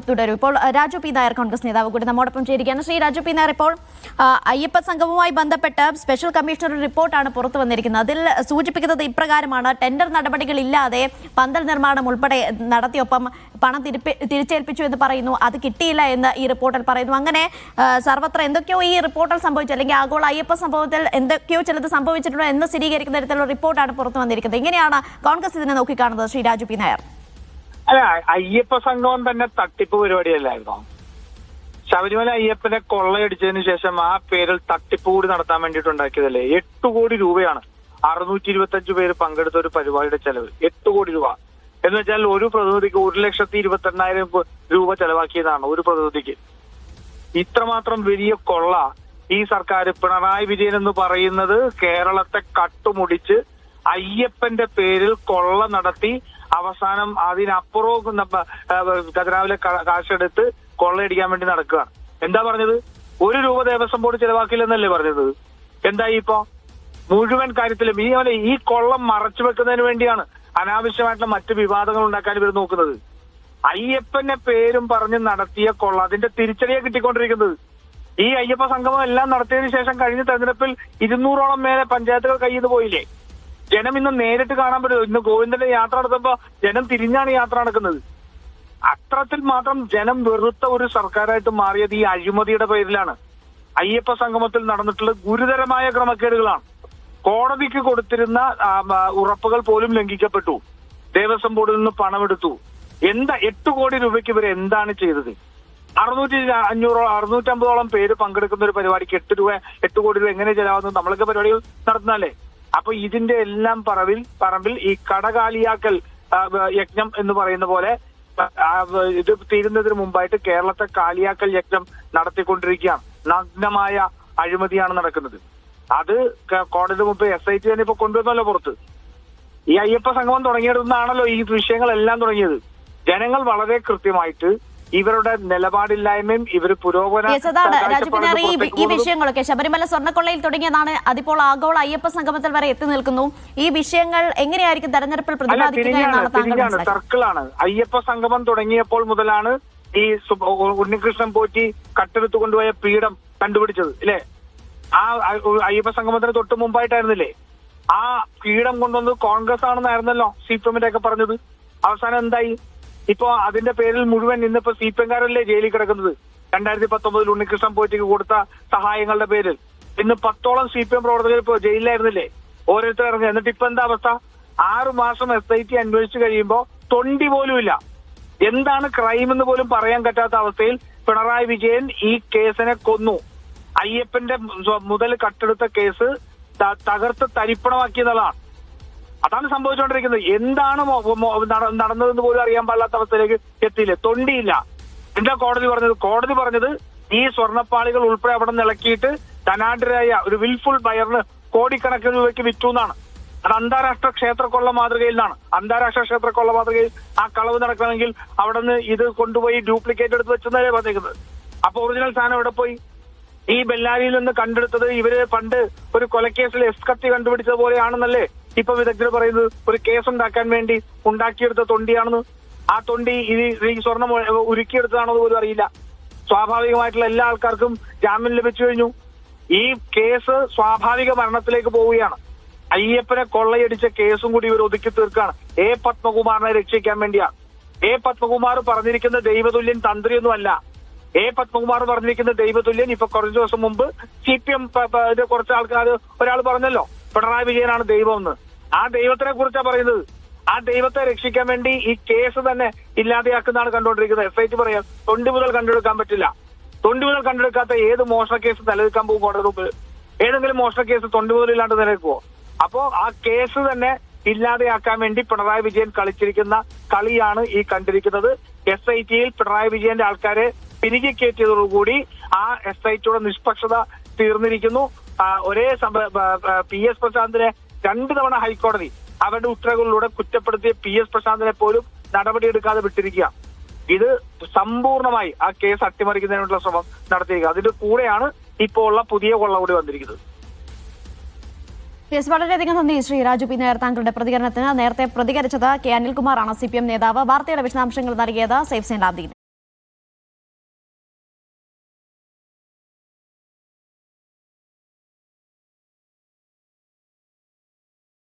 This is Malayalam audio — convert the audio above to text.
തുടരും. ഇപ്പോൾ രാജു പി നായർ കോൺഗ്രസ് നേതാവ് കൂടി നമ്മോടൊപ്പം ചേരുകയാണ്. ശ്രീ രാജു പി നായർ, ഇപ്പോൾ അയ്യപ്പ സംഗമവുമായി ബന്ധപ്പെട്ട് സ്പെഷ്യൽ കമ്മീഷണർ റിപ്പോർട്ടാണ് പുറത്തു വന്നിരിക്കുന്നത്. അതിൽ സൂചിപ്പിക്കുന്നത് ഇപ്രകാരമാണ്: ടെൻഡർ നടപടികളില്ലാതെ പന്തൽ നിർമ്മാണം ഉൾപ്പെടെ നടത്തിയൊപ്പം പണം തിരിച്ചേൽപ്പിച്ചു എന്ന് പറയുന്നു. അത് കിട്ടിയില്ല എന്ന് ഈ റിപ്പോർട്ടിൽ പറയുന്നു. അങ്ങനെ സർവത്ര എന്തൊക്കെയോ ഈ റിപ്പോർട്ടിൽ സംഭവിച്ചു, അല്ലെങ്കിൽ ആഗോള അയ്യപ്പ സംഭവത്തിൽ എന്തൊക്കെയോ ചിലത് സംഭവിച്ചിട്ടുണ്ടോ എന്ന് സ്ഥിരീകരിക്കുന്ന തരത്തിലുള്ള റിപ്പോർട്ടാണ് പുറത്തു വന്നിരിക്കുന്നത്. എങ്ങനെയാണ് കോൺഗ്രസ് ഇതിനെ നോക്കിക്കാണുന്നത്, ശ്രീ രാജു പി നായർ? അല്ല, അയ്യപ്പ സംഗമം തന്നെ തട്ടിപ്പ് പരിപാടിയല്ലായിരുന്നോ? ശബരിമല അയ്യപ്പനെ കൊള്ളയടിച്ചതിന് ശേഷം ആ പേരിൽ തട്ടിപ്പ് കൂടി നടത്താൻ വേണ്ടിയിട്ട് ഉണ്ടാക്കിയതല്ലേ? 8 കോടി രൂപയാണ് 625 പേര് പങ്കെടുത്ത ഒരു പരിപാടിയുടെ ചെലവ്. 8 കോടി രൂപ എന്ന് വെച്ചാൽ ഒരു പ്രതിനിധിക്ക് 1,28,000 രൂപ ചെലവാക്കിയതാണ് ഒരു പ്രതിനിധിക്ക്. ഇത്രമാത്രം വലിയ കൊള്ള ഈ സർക്കാർ, പിണറായി വിജയൻ എന്ന് പറയുന്നത് കേരളത്തെ കട്ടുമുടിച്ച് അയ്യപ്പന്റെ പേരിൽ കൊള്ള നടത്തി അവസാനം അതിനപ്പുറവും ഖജനാവിലെ കാശെടുത്ത് കൊള്ളയടിക്കാൻ വേണ്ടി നടക്കുകയാണ്. എന്താ പറഞ്ഞത്? 1 രൂപ ദേവസ്വം ബോർഡ് ചെലവാക്കില്ലെന്നല്ലേ പറഞ്ഞത്? എന്തായി ഇപ്പോ? മുഴുവൻ കാര്യത്തിലും ഈ കൊള്ളം മറച്ചു വെക്കുന്നതിന് വേണ്ടിയാണ് അനാവശ്യമായിട്ടുള്ള മറ്റു വിവാദങ്ങൾ ഉണ്ടാക്കാൻ ഇവർ നോക്കുന്നത്. അയ്യപ്പന്റെ പേരും പറഞ്ഞ് നടത്തിയ കൊള്ള, അതിന്റെ തിരിച്ചടിയെ കിട്ടിക്കൊണ്ടിരിക്കുന്നത്. ഈ അയ്യപ്പ സംഗമം എല്ലാം നടത്തിയതിനു ശേഷം കഴിഞ്ഞ തെരഞ്ഞെടുപ്പിൽ 200ഓളം മേലെ പഞ്ചായത്തുകൾ കയ്യിൽ നിന്ന് പോയില്ലേ? ജനം ഇന്ന് നേരിട്ട് കാണാൻ പറ്റുമോ? ഇന്ന് ഗോവിന്ദന്റെ യാത്ര നടത്തുമ്പോ ജനം തിരിഞ്ഞാണ് യാത്ര നടക്കുന്നത്. അത്രത്തിൽ മാത്രം ജനം വെറുത്ത ഒരു സർക്കാരായിട്ട് മാറിയത് ഈ അഴിമതിയുടെ പേരിലാണ്. അയ്യപ്പ സംഗമത്തിൽ നടന്നിട്ടുള്ള ഗുരുതരമായ ക്രമക്കേടുകളാണ്. കോടതിക്ക് കൊടുത്തിരുന്ന ഉറപ്പുകൾ പോലും ലംഘിക്കപ്പെട്ടു. ദേവസ്വം ബോർഡിൽ നിന്ന് പണമെടുത്തു. 8 കോടി രൂപയ്ക്ക് ഇവർ എന്താണ് ചെയ്തത്? 650ഓളം പേര് പങ്കെടുക്കുന്ന ഒരു പരിപാടിക്ക് 8 കോടി രൂപ എങ്ങനെ ചെലവാകുന്നത്? നമ്മളൊക്കെ പരിപാടികൾ നടത്തുന്നല്ലേ? അപ്പൊ ഇതിന്റെ എല്ലാം പറമ്പിൽ ഈ കടകാലിയാക്കൽ യജ്ഞം എന്ന് പറയുന്ന പോലെ ഇത് തീരുന്നതിന് മുമ്പായിട്ട് കേരളത്തെ കാലിയാക്കൽ യജ്ഞം നടത്തിക്കൊണ്ടിരിക്കുകയാണ്. നഗ്നമായ അഴിമതിയാണ് നടക്കുന്നത്. അത് കോടതി മുമ്പ് SIT തന്നെ ഇപ്പൊ കൊണ്ടുവന്നല്ലോ പുറത്ത്. ഈ അയ്യപ്പ സംഗമം തുടങ്ങിയതെന്നാണല്ലോ ഈ വിഷയങ്ങളെല്ലാം തുടങ്ങിയത്. ജനങ്ങൾ വളരെ കൃത്യമായിട്ട് ഇവരുടെ നിലപാടില്ലായ്മയും ഇവർ ഈ വിഷയങ്ങളൊക്കെ ശബരിമല സ്വർണ്ണക്കൊള്ളയിൽ തുടങ്ങിയതാണ്. അതിപ്പോൾ ആഗോള അയ്യപ്പ സംഗമത്തിൽ വരെ എത്തി നിൽക്കുന്നു. ഈ വിഷയങ്ങൾ എങ്ങനെയായിരിക്കും തെരഞ്ഞെടുപ്പിൽ പ്രതിപാദിക്കുക? സർക്കിളാണ്. അയ്യപ്പ സംഗമം തുടങ്ങിയപ്പോൾ മുതലാണ് ഈ ഉണ്ണികൃഷ്ണൻ പോറ്റി കട്ടെടുത്തു കൊണ്ടുപോയ പീഠം കണ്ടുപിടിച്ചത് ഇല്ലേ? ആ അയ്യപ്പ സംഗമത്തിന് തൊട്ട് മുമ്പായിട്ടായിരുന്നില്ലേ? ആ പീഠം കൊണ്ടുവന്നത് കോൺഗ്രസ് ആണെന്നായിരുന്നല്ലോ CPM ഒക്കെ പറഞ്ഞത്. അവസാനം എന്തായി? ഇപ്പോ അതിന്റെ പേരിൽ മുഴുവൻ ഇന്നിപ്പോ CPM-കാരല്ലേ ജയിലിൽ കിടക്കുന്നത്? 2019 ഉണ്ണികൃഷ്ണൻ പോറ്റിക്ക് കൊടുത്ത സഹായങ്ങളുടെ പേരിൽ ഇന്ന് 10ഓളം CPM പ്രവർത്തകർ ഇപ്പോ ജയിലിലായിരുന്നില്ലേ? ഓരോരുത്തർ ഇറങ്ങി. എന്നിട്ട് ഇപ്പൊ എന്താ അവസ്ഥ? 6 മാസം SIT അന്വേഷിച്ചു കഴിയുമ്പോ തൊണ്ടി പോലും ഇല്ല. എന്താണ് ക്രൈം എന്ന് പോലും പറയാൻ പറ്റാത്ത അവസ്ഥയിൽ പിണറായി വിജയൻ ഈ കേസിനെ കൊന്നു. അയ്യപ്പന്റെ മുതൽ കട്ടെടുത്ത കേസ് തകർത്ത് തരിപ്പണമാക്കിയെന്നുള്ളതാണ്. അതാണ് സംഭവിച്ചുകൊണ്ടിരിക്കുന്നത്. എന്താണ് നടന്നതെന്ന് പോലും അറിയാൻ പാടില്ലാത്ത അവസ്ഥയിലേക്ക് എത്തിയില്ലേ? തൊണ്ടിയില്ല. എന്താ കോടതി പറഞ്ഞത് ഈ സ്വർണ്ണപ്പാളികൾ ഉൾപ്പെടെ അവിടെ നിന്ന് ഇളക്കിയിട്ട് ധനാഢ്യരായ ഒരു വിൽഫുൾ ബയറിന് കോടിക്കണക്കിന് രൂപയ്ക്ക് വിറ്റു എന്നാണ്. അത് അന്താരാഷ്ട്ര ക്ഷേത്രക്കൊള്ള മാതൃകയിൽ നിന്നാണ്. അന്താരാഷ്ട്ര ക്ഷേത്രക്കൊള്ള മാതൃകയിൽ ആ കളവ് നടക്കണമെങ്കിൽ അവിടെ നിന്ന് ഇത് കൊണ്ടുപോയി ഡ്യൂപ്ലിക്കേറ്റ് എടുത്ത് വെച്ചെന്നല്ലേ പറഞ്ഞിരിക്കുന്നത്. അപ്പൊ ഒറിജിനൽ സാധനം എവിടെ പോയി? ഈ ബെല്ലാരിയിൽ നിന്ന് കണ്ടെടുത്തത് ഇവര് പണ്ട് ഒരു കൊലക്കേസിൽ കത്തി കണ്ടുപിടിച്ചത് പോലെയാണെന്നല്ലേ ഇപ്പൊ വിദഗ്ധർ പറയുന്നത്? ഒരു കേസ് ഉണ്ടാക്കാൻ വേണ്ടി ഉണ്ടാക്കിയെടുത്ത തൊണ്ടിയാണെന്ന്. ആ തൊണ്ടി ഈ സ്വർണം ഉരുക്കിയെടുത്തതാണെന്ന് പോലും അറിയില്ല. സ്വാഭാവികമായിട്ടുള്ള എല്ലാ ആൾക്കാർക്കും ജാമ്യം ലഭിച്ചു കഴിഞ്ഞു. ഈ കേസ് സ്വാഭാവിക മരണത്തിലേക്ക് പോവുകയാണ്. അയ്യപ്പനെ കൊള്ളയടിച്ച കേസും കൂടി ഇവർ ഒതുക്കി തീർക്കാണ്. പത്മകുമാറിനെ രക്ഷിക്കാൻ വേണ്ടിയാണ്. പത്മകുമാർ പറഞ്ഞിരിക്കുന്ന ദൈവതുല്യൻ തന്ത്രിയൊന്നുമല്ല. പത്മകുമാർ പറഞ്ഞിരിക്കുന്ന ദൈവതുല്യൻ ഇപ്പൊ കുറച്ചു ദിവസം മുമ്പ് CPM കുറച്ച് ആൾക്കാർ ഒരാൾ പറഞ്ഞല്ലോ പിണറായി വിജയനാണ് ദൈവം എന്ന്. ആ ദൈവത്തിനെ കുറിച്ചാണ് പറയുന്നത്. ആ ദൈവത്തെ രക്ഷിക്കാൻ വേണ്ടി ഈ കേസ് തന്നെ ഇല്ലാതെയാക്കുന്നതാണ് കണ്ടുകൊണ്ടിരിക്കുന്നത്. SIT പറയാം തൊണ്ടി മുതൽ കണ്ടെടുക്കാൻ പറ്റില്ല. തൊണ്ടി മുതൽ കണ്ടെടുക്കാത്ത ഏത് മോഷണ കേസ് നിലനിൽക്കാൻ പോകും കോടതി മുമ്പ്? ഏതെങ്കിലും മോഷണ കേസ് തൊണ്ടി മുതൽ ഇല്ലാണ്ട് നിലനിൽക്കുമോ? അപ്പോ ആ കേസ് തന്നെ ഇല്ലാതെയാക്കാൻ വേണ്ടി പിണറായി വിജയൻ കളിച്ചിരിക്കുന്ന കളിയാണ് ഈ കണ്ടിരിക്കുന്നത്. SIT-യിൽ പിണറായി വിജയന്റെ ആൾക്കാരെ തിരികെ കയറ്റിയതോടുകൂടി ആ SIT-യുടെ നിഷ്പക്ഷത തീർന്നിരിക്കുന്നു. ഒരേ PS പ്രശാന്തിനെ 2 തവണ ഹൈക്കോടതി അവരുടെ ഉത്തരവുകളിലൂടെ കുറ്റപ്പെടുത്തിയ PS പ്രശാന്തിനെ പോലും നടപടിയെടുക്കാതെ വിട്ടിരിക്കുക. ഇത് സമ്പൂർണമായി ആ കേസ് അട്ടിമറിക്കുന്നതിനുള്ള ശ്രമം നടത്തിയിരിക്കുക. അതിന്റെ കൂടെയാണ് ഇപ്പോൾ ഉള്ള പുതിയ കൊള്ള കൂടി വന്നിരിക്കുന്നത്. വളരെയധികം നന്ദി ശ്രീ രാജു പി നായർ, താങ്കളുടെ പ്രതികരണത്തിന്. നേരത്തെ പ്രതികരിച്ചത് K. അനിൽകുമാറാണ്, CPM നേതാവ്. വാർത്തയുടെ വിശദാംശങ്ങൾ നൽകിയത് സൈഫ് സൈൻ ലാബ്ദീൻ.